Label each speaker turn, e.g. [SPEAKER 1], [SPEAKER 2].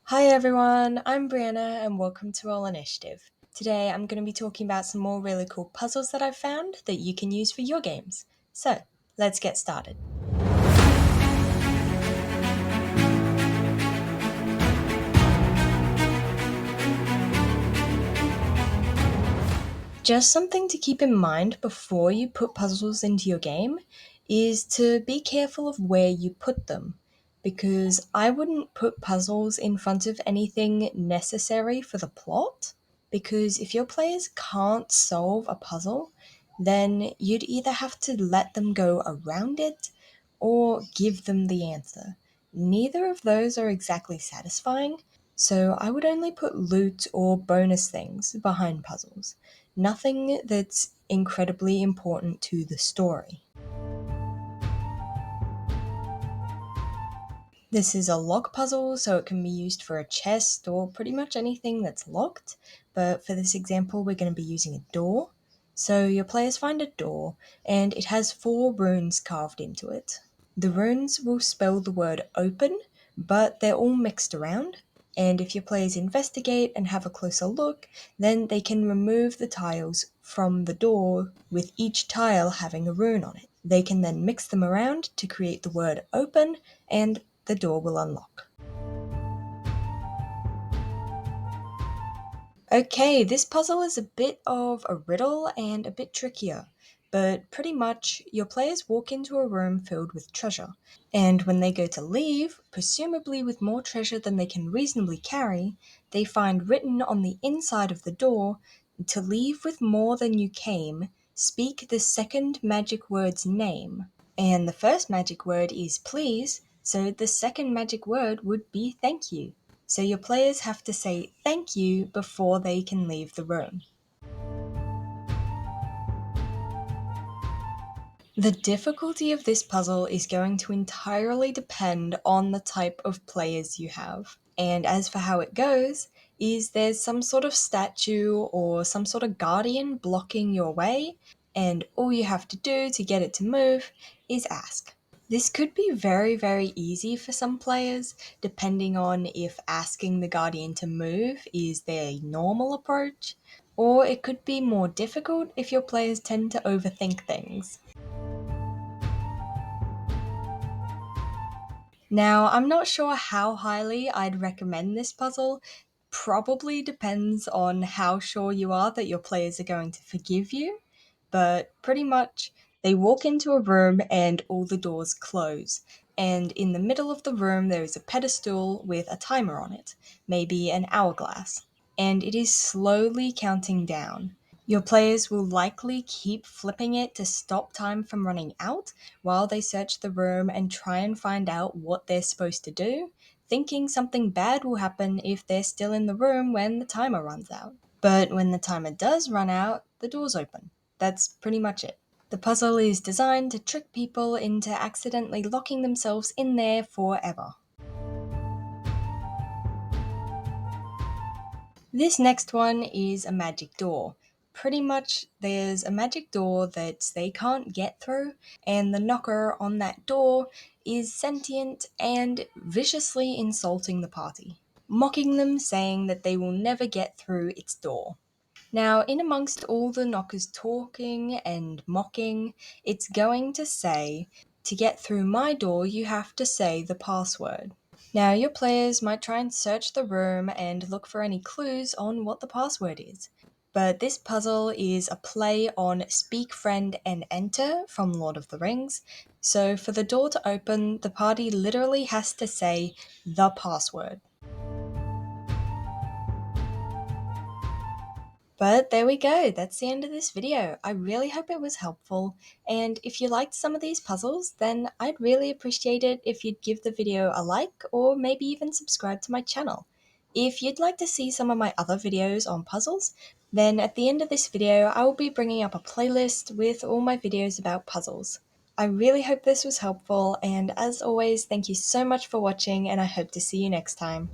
[SPEAKER 1] Hi everyone, I'm Brianna and welcome to All Initiative. Today I'm going to be talking about some more really cool puzzles that I've found that you can use for your games. So, let's get started. Just something to keep in mind before you put puzzles into your game is to be careful of where you put them, because I wouldn't put puzzles in front of anything necessary for the plot, because if your players can't solve a puzzle, then you'd either have to let them go around it or give them the answer. Neither of those are exactly satisfying, so I would only put loot or bonus things behind puzzles. Nothing that's incredibly important to the story. This is a lock puzzle, so it can be used for a chest or pretty much anything that's locked, but for this example, we're going to be using a door. So your players find a door, and it has 4 runes carved into it. The runes will spell the word open, but they're all mixed around, and if your players investigate and have a closer look, then they can remove the tiles from the door with each tile having a rune on it. They can then mix them around to create the word open, and the door will unlock. Okay, this puzzle is a bit of a riddle and a bit trickier, but pretty much your players walk into a room filled with treasure, and when they go to leave, presumably with more treasure than they can reasonably carry, they find written on the inside of the door, "To leave with more than you came, speak the second magic word's name." And the first magic word is please, so the second magic word would be thank you. So your players have to say thank you before they can leave the room. The difficulty of this puzzle is going to entirely depend on the type of players you have. And as for how it goes, is there's some sort of statue or some sort of guardian blocking your way, and all you have to do to get it to move is ask. This could be very, very easy for some players, depending on if asking the Guardian to move is their normal approach, or it could be more difficult if your players tend to overthink things. Now, I'm not sure how highly I'd recommend this puzzle. Probably depends on how sure you are that your players are going to forgive you, but pretty much they walk into a room and all the doors close. And in the middle of the room, there is a pedestal with a timer on it, maybe an hourglass, and it is slowly counting down. Your players will likely keep flipping it to stop time from running out while they search the room and try and find out what they're supposed to do, thinking something bad will happen if they're still in the room when the timer runs out. But when the timer does run out, the doors open. That's pretty much it. The puzzle is designed to trick people into accidentally locking themselves in there forever. This next one is a magic door. Pretty much, there's a magic door that they can't get through, and the knocker on that door is sentient and viciously insulting the party, mocking them, saying that they will never get through its door. Now, in amongst all the knockers talking and mocking, it's going to say, "To get through my door, you have to say the password." Now, your players might try and search the room and look for any clues on what the password is. But this puzzle is a play on Speak Friend and Enter from Lord of the Rings. So for the door to open, the party literally has to say the password. But there we go, that's the end of this video. I really hope it was helpful, and if you liked some of these puzzles, then I'd really appreciate it if you'd give the video a like or maybe even subscribe to my channel. If you'd like to see some of my other videos on puzzles, then at the end of this video I will be bringing up a playlist with all my videos about puzzles. I really hope this was helpful, and as always, thank you so much for watching, and I hope to see you next time.